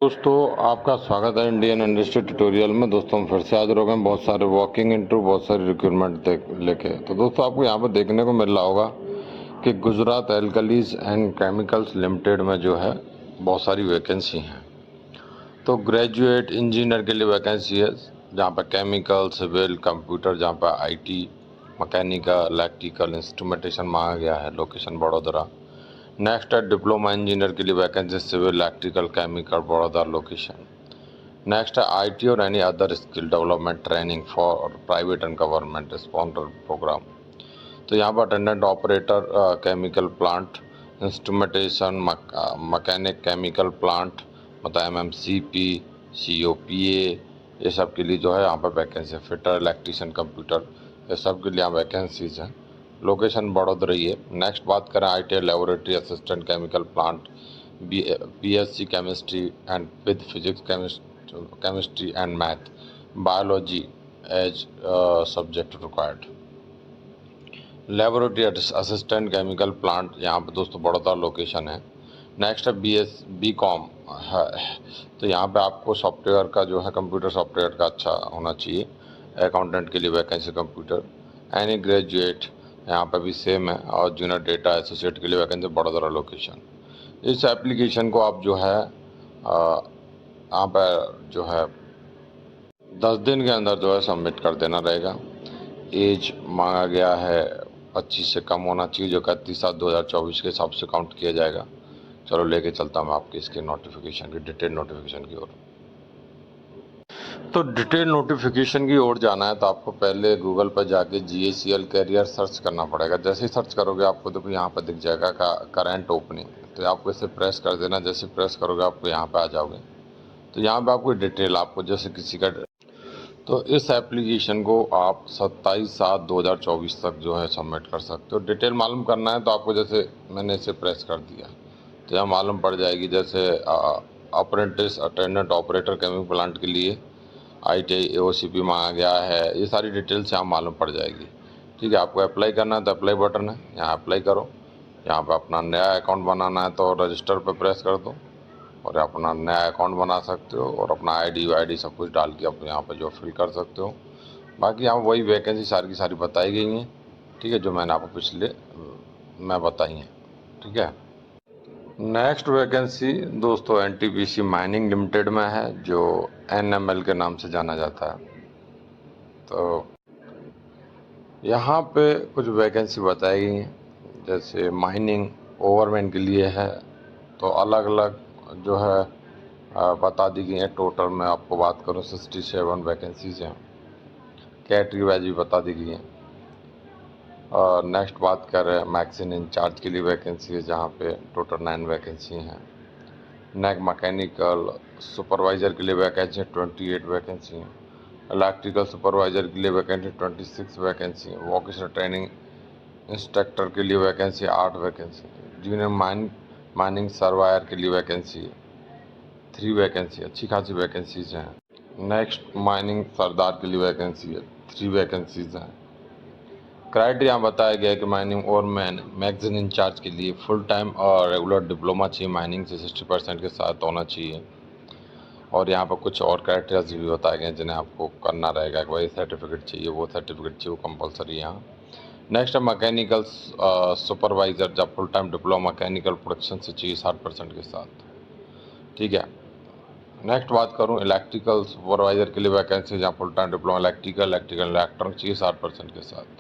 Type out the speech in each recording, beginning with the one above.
दोस्तों आपका स्वागत है इंडियन इंडस्ट्री ट्यूटोरियल में। दोस्तों हम फिर से हाजिर हो गए हैं बहुत सारे वॉकिंग इंटरव्यू बहुत सारी रिक्रूटमेंट लेके। तो दोस्तों आपको यहाँ पर देखने को मिल रहा होगा कि Gujarat alkalis and chemicals limited में जो है बहुत सारी वैकेंसी हैं। तो ग्रेजुएट इंजीनियर के लिए वैकेंसी है, जहाँ पर केमिकल, सिविल, कंप्यूटर, जहाँ पर IT, मैकेनिकल, इलेक्ट्रिकल, इंस्ट्रूमेंटेशन मांगा गया है। लोकेशन बड़ोदरा। नेक्स्ट है डिप्लोमा इंजीनियर के लिए vacancy, civil, electrical, chemical, Baroda location. Next है IT और any other skill development training for private and government sponsor program. तो यहाँ पर attendant operator chemical plant, instrumentation mechanic chemical plant, मतलब MMCP, COPA, ये सब के लिए जो है यहाँ पर वैकेंसी है। फिटर, इलेक्ट्रीशियन, कंप्यूटर, ये सब के लिए यहाँ वैकेंसीज हैं। लोकेशन बड़ोदरा ही है। नेक्स्ट बात करें ITI laboratory assistant chemical plant, BSc chemistry and with physics, chemistry and math, biology as subject required. Laboratory assistant chemical plant, यहाँ पे दोस्तों बड़ौदा लोकेशन है। नेक्स्ट है BCom है, तो यहाँ पे आपको सॉफ्टवेयर का जो है कंप्यूटर सॉफ्टवेयर का अच्छा होना चाहिए। अकाउंटेंट के लिए वैकेंसी कंप्यूटर, एनी ग्रेजुएट यहाँ पे भी सेम है। और जूनियर डेटा एसोसिएट के लिए वैकेंसी बड़ौदा लोकेशन। इस एप्लीकेशन को आप जो है यहाँ पर जो है 10 दिन के अंदर जो है सबमिट कर देना रहेगा। एज मांगा गया है 25 से कम होना चाहिए, जो 31/7/2024 के हिसाब से काउंट किया जाएगा। चलो लेके चलता हूँ आपकी इसके नोटिफिकेशन की, डिटेल नोटिफिकेशन की ओर। तो डिटेल नोटिफिकेशन की ओर जाना है तो आपको पहले गूगल पर जाके GACL कैरियर सर्च करना पड़ेगा। जैसे ही सर्च करोगे आपको देखो यहाँ पर दिख जाएगा का करंट ओपनिंग, तो आपको इसे प्रेस कर देना। जैसे प्रेस करोगे आपको यहाँ पे आ जाओगे। तो यहाँ पे आपको डिटेल, आपको जैसे किसी का, तो इस एप्लीकेशन को आप 27/7/2024 तक जो है सबमिट कर सकते हो। डिटेल मालूम करना है तो आपको, जैसे मैंने इसे प्रेस कर दिया तो यहाँ मालूम पड़ जाएगी। जैसे apprentice attendant operator chemical plant के लिए ITI AOCP मांगा गया है। ये सारी डिटेल्स यहाँ मालूम पड़ जाएगी। ठीक है, आपको अप्लाई करना है तो अप्लाई बटन है, यहाँ अप्लाई करो। यहाँ पर अपना नया अकाउंट बनाना है तो रजिस्टर पर प्रेस कर दो और अपना नया अकाउंट बना सकते हो और अपना ID वाईडी सब कुछ डाल के आप यहाँ पर जो फिल कर सकते हो। बाकी यहाँ वही वैकेंसी सारी की सारी बताई गई हैं। ठीक है, जो मैंने आपको पिछले में बताई हैं। ठीक है। नेक्स्ट वैकेंसी दोस्तों NTPC माइनिंग लिमिटेड में है, जो NML के नाम से जाना जाता है। तो यहाँ पे कुछ वैकेंसी बताई गई हैं। जैसे माइनिंग ओवरमैन के लिए है, तो अलग अलग जो है बता दी गई है। टोटल मैं आपको बात करूँ 67 वैकेंसीज हैं। कैटेगरी वाइज भी बता दी गई हैं। और नेक्स्ट बात कर रहे हैं मैगजीन इंचार्ज के लिए वैकेंसी है, जहाँ पे टोटल 9 वैकेंसी हैं। नेक्स्ट मैकेनिकल सुपरवाइज़र के लिए वैकेंसी 28 वैकेंसी हैं। इलेक्ट्रिकल सुपरवाइज़र के लिए वैकेंसी 26 वैकेंसी है। वोकेशनल ट्रेनिंग इंस्ट्रक्टर के लिए वैकेंसी 8 वैकेंसी है। जूनियर माइनिंग सर्वायर के लिए वैकेंसी 3 वैकेंसी, अच्छी खासी वैकेंसीज हैं। नेक्स्ट माइनिंग सरदार के लिए वैकेंसी है, 3 वैकेंसीज हैं। क्राइटेरिया बताया गया है कि माइनिंग और मैगजीन इंचार्ज के लिए फुल टाइम और रेगुलर डिप्लोमा चाहिए, माइनिंग से 60% के साथ होना चाहिए। और यहाँ पर कुछ और क्राइटेरियाज भी बताए गए हैं जिन्हें आपको करना रहेगा। वही सर्टिफिकेट चाहिए, वो सर्टिफिकेट चाहिए, वो कंपलसरी यहाँ। नेक्स्ट है मैकेनिकल सुपरवाइज़र, जब full time diploma mechanical production से चाहिए 60% के साथ। ठीक है। नेक्स्ट बात करूँ इलेक्ट्रिकल सुपरवाइज़र के लिए वैकेंसी, जहाँ full time diploma electrical electronic चाहिए 60% के साथ।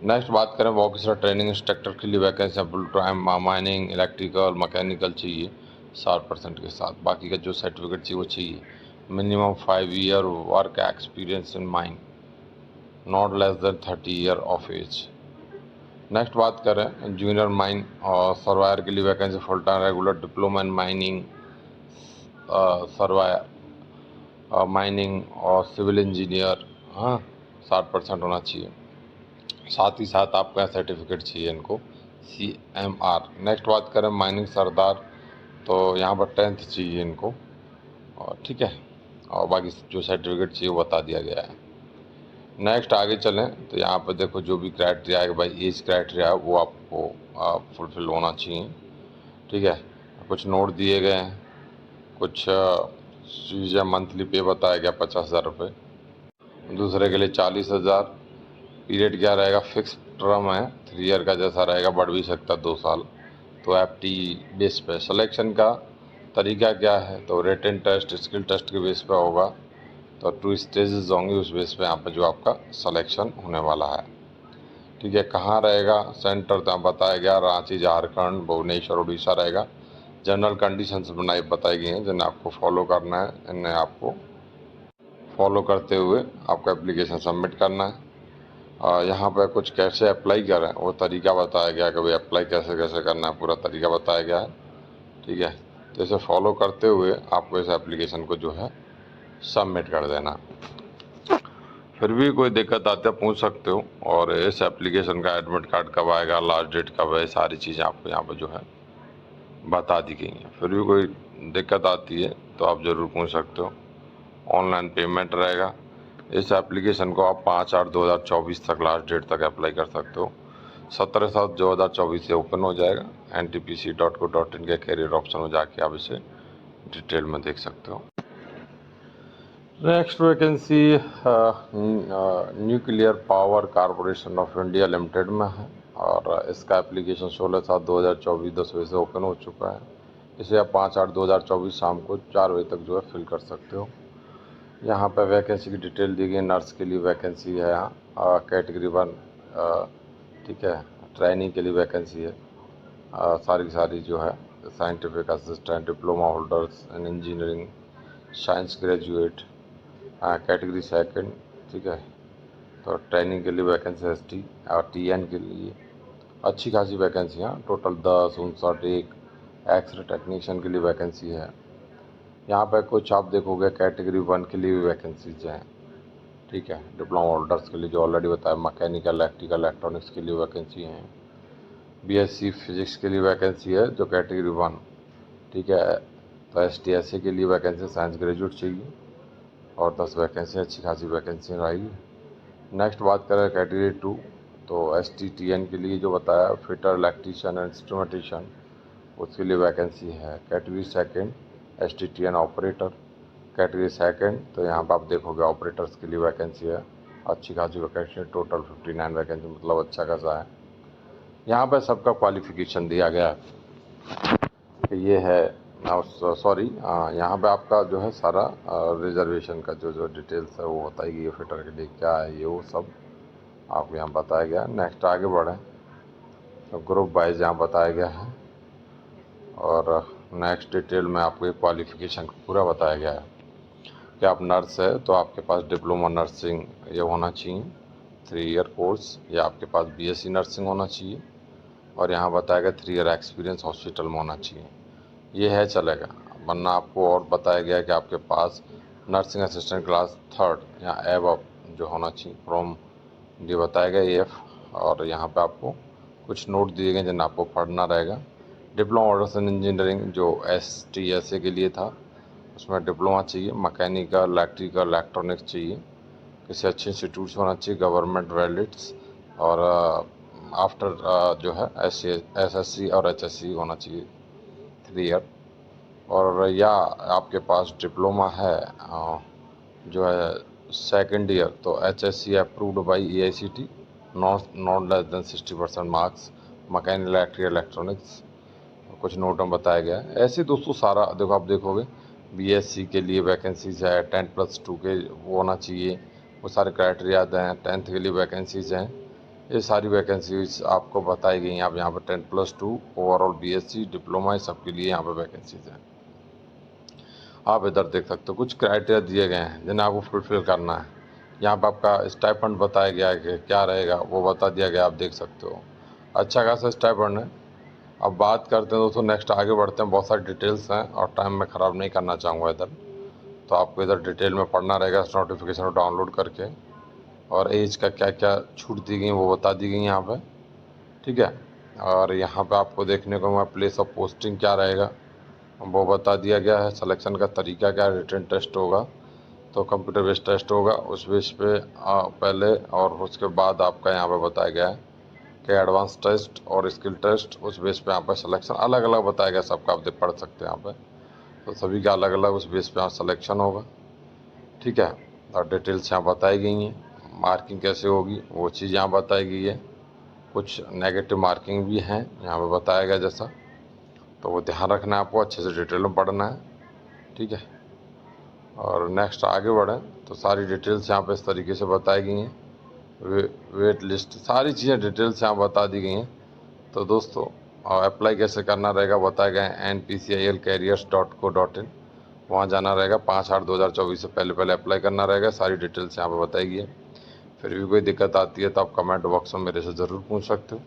नेक्स्ट बात करें वोकेशनल ट्रेनिंग इंस्ट्रक्टर के लिए vacancy full time mining electrical mechanical चाहिए 60% के साथ। बाकी का जो सर्टिफिकेट चाहिए वो चाहिए। Minimum 5 year work experience in mine, not less than 30 year of age. Next बात करें जूनियर माइन और सर्वायर के लिए vacancy full time regular diploma in mining surveyor mining और सिविल इंजीनियर, हाँ 60% होना चाहिए। साथ ही साथ आपका सर्टिफिकेट चाहिए इनको CMR। नेक्स्ट बात करें माइनिंग सरदार, तो यहाँ पर 10th चाहिए इनको। और ठीक है, और बाकी जो सर्टिफिकेट चाहिए वो बता दिया गया है। नेक्स्ट आगे चलें तो यहाँ पर देखो जो भी क्राइटेरिया है भाई, एज क्राइटेरिया है वो आपको फुलफिल होना चाहिए। ठीक है, कुछ नोट दिए गए हैं, कुछ चीज़ें मंथली पे बताया गया 50,000 रुपये, दूसरे के लिए 40,000। पीरियड क्या रहेगा, फिक्स टर्म है, 3 ईयर का जैसा रहेगा, बढ़ भी सकता है 2 साल। तो FT बेस पे सिलेक्शन का तरीका क्या है, तो रिटन टेस्ट, स्किल टेस्ट के बेस पे होगा। तो 2 स्टेजेस होंगे, उस बेस पे यहाँ पे जो आपका सिलेक्शन होने वाला है। ठीक है, कहाँ रहेगा सेंटर, तो बताया गया रांची झारखंड, भुवनेश्वर उड़ीसा रहेगा। जनरल कंडीशंस बताई गई हैं जिन्हें आपको फॉलो करना है, इन्हें आपको फॉलो करते हुए आपको एप्लीकेशन सबमिट करना है। यहाँ पर कुछ कैसे अप्लाई करें वो तरीका बताया गया कि भाई अप्लाई कैसे कैसे करना है, पूरा तरीका बताया गया है। ठीक है, तो इसे फॉलो करते हुए आपको इस एप्लीकेशन को जो है सबमिट कर देना। फिर भी कोई दिक्कत आती है पूछ सकते हो। और इस एप्लीकेशन का एडमिट कार्ड कब आएगा, लास्ट डेट कब है, सारी चीज़ें आपको यहाँ पर जो है बता दी गई हैं। फिर भी कोई दिक्कत आती है तो आप ज़रूर पूछ सकते हो। ऑनलाइन पेमेंट रहेगा। इस एप्लीकेशन को आप 5/8/2024 तक लास्ट डेट तक अप्लाई कर सकते हो। 17/7/2024 से ओपन हो जाएगा। ntpc.co.in के कैरियर ऑप्शन में जाके आप इसे डिटेल में देख सकते हो। Next vacancy nuclear power corporation of India limited में है और इसका एप्लीकेशन 16/7/2024 10 बजे से ओपन हो चुका है। इसे आप 5/8/2024 शाम को 4 बजे तक जो है फिल कर सकते हो। यहाँ पर वैकेंसी की डिटेल दी गई। नर्स के लिए वैकेंसी है यहाँ, कैटेगरी 1। ठीक है, ट्रेनिंग के लिए वैकेंसी है। सारी की सारी जो है scientific assistant, diploma holders in engineering, science graduate, category 2। ठीक है, तो ट्रेनिंग के लिए वैकेंसी ST और TN के लिए अच्छी खासी वैकेंसी है। टोटल 10, 59, एक एक्सरे टेक्नीशियन के लिए वैकेंसी है। यहाँ पर कुछ आप देखोगे कैटेगरी 1 के लिए भी वैकेंसीज हैं। ठीक है, डिप्लोमा होल्डर्स के लिए जो ऑलरेडी बताया, मैकेनिकल, इलेक्ट्रिकल, इलेक्ट्रॉनिक्स के लिए वैकेंसी हैं। BSc फिजिक्स के लिए वैकेंसी है जो कैटेगरी 1। ठीक है, तो ST SA के लिए वैकेंसी साइंस ग्रेजुएट चाहिए और 10 वैकेंसी, अच्छी खासी वैकेंसी रहेगी। नेक्स्ट बात करें कैटेगरी 2, तो ST TN के लिए जो बताया फिटर, इलेक्ट्रीशियन, इंस्ट्रूमेंटेशन, उसके लिए वैकेंसी है। Category 2 ST TN operator, category 2 तो यहाँ पर आप देखोगे ऑपरेटर्स के लिए वैकेंसी है, अच्छी खासी वैकेंसी, टोटल 59 वैकेंसी, मतलब अच्छा खासा है। यहाँ पर सबका क्वालिफिकेशन दिया गया है। ये है, सॉरी, यहाँ पे आपका जो है सारा रिजर्वेशन का जो डिटेल्स है वो बताई गई है। फिटर के लिए क्या है ये वो सब आपको यहाँ बताया गया है। नेक्स्ट आगे बढ़ें तो ग्रुप वाइज यहाँ बताया गया है और नेक्स्ट डिटेल में आपको क्वालिफिकेशन पूरा बताया गया है कि आप नर्स है तो आपके पास डिप्लोमा नर्सिंग ये होना चाहिए, 3 ईयर कोर्स, या आपके पास BSc नर्सिंग होना चाहिए और यहाँ बताया गया 3 ईयर एक्सपीरियंस हॉस्पिटल में होना चाहिए। ये है चलेगा, वरना आपको और बताया गया कि आपके पास नर्सिंग असिस्टेंट क्लास 3 या एबव जो होना चाहिए फ्रॉम, ये बताया गया AF। और यहाँ पे आपको कुछ नोट दिए गए जिन्हें आपको पढ़ना रहेगा। डिप्लोमा ऑर्डर्स इन इंजीनियरिंग जो ST SA के लिए था उसमें डिप्लोमा चाहिए, मैकेनिकल, इलेक्ट्रिकल, इलेक्ट्रॉनिक्स चाहिए, किसी अच्छे इंस्टीट्यूट से होना चाहिए, गवर्नमेंट वैलिड्स, और आफ्टर जो है SSC और HSC होना चाहिए 3 ईयर। और या आपके पास डिप्लोमा है जो है 2nd ईयर, तो HSC approved by AICT, not less then 60% marks, mechanical, electrical, electronics, कुछ नोट में बताया गया है। ऐसे दोस्तों सारा देखो, आप देखोगे BSc के लिए वैकेंसीज है, 10+2 के वो होना चाहिए, वो सारे क्राइटेरिया हैं। 10th के लिए वैकेंसीज हैं, ये सारी वैकेंसीज आपको बताई गई हैं। आप यहाँ पर 10+2 ओवरऑल BSc डिप्लोमा सब के लिए यहाँ पर वैकेंसीज हैं। आप इधर देख सकते हो कुछ क्राइटेरिया दिए गए हैं जिन्हें आपको फुलफिल करना है। यहाँ पर आपका स्टाइपेंड बताया गया है कि क्या रहेगा, वो बता दिया गया, आप देख सकते हो, अच्छा खासा स्टाइपेंड है। अब बात करते हैं दोस्तों, नेक्स्ट आगे बढ़ते हैं। बहुत सारी डिटेल्स हैं और टाइम मैं ख़राब नहीं करना चाहूँगा इधर, तो आपको इधर डिटेल में पढ़ना रहेगा इस नोटिफिकेशन को डाउनलोड करके। और एज का क्या क्या छूट दी गई वो बता दी गई यहाँ पर। ठीक है, और यहाँ पर आपको देखने को मैं प्लेस ऑफ पोस्टिंग क्या रहेगा वो बता दिया गया है। सिलेक्शन का तरीका क्या है, रिटन टेस्ट होगा, तो कंप्यूटर बेस्ड टेस्ट होगा, उस बेस पे पहले, और उसके बाद आपका यहाँ पे बताया गया है कि एडवांस टेस्ट और स्किल टेस्ट, उस बेस पे यहाँ पर सिलेक्शन अलग अलग बताया गया सबका, आप पढ़ सकते हैं यहाँ पे। तो सभी का अलग अलग उस बेस पे यहाँ सिलेक्शन होगा, ठीक है। और डिटेल्स यहाँ बताई गई हैं, मार्किंग कैसे होगी वो चीज़ यहाँ बताई गई है। कुछ नेगेटिव मार्किंग भी हैं यहाँ पे बताया गया जैसा, तो वो ध्यान रखना है आपको, अच्छे से डिटेल में पढ़ना है, ठीक है। और नेक्स्ट आगे बढ़ें तो सारी डिटेल्स यहाँ पे इस तरीके से बताई गई हैं, वेट लिस्ट सारी चीज़ें डिटेल्स यहाँ बता दी गई हैं। तो दोस्तों अप्लाई कैसे करना रहेगा बताया गया है npcilcareers.co.in, वहाँ जाना रहेगा। 5/8/2024 से पहले पहले अप्लाई करना रहेगा। सारी डिटेल्स यहाँ पे बताई गई है। फिर भी कोई दिक्कत आती है तो आप कमेंट बॉक्स में मेरे से ज़रूर पूछ सकते हो।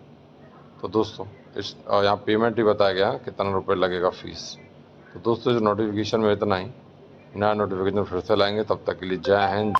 तो दोस्तों इस यहाँ पेमेंट ही बताया गया कितना रुपये लगेगा फ़ीस। तो दोस्तों जो नोटिफिकेशन में इतना ही, नया नोटिफिकेशन फिर से लाएंगे, तब तक के लिए जय हिंद।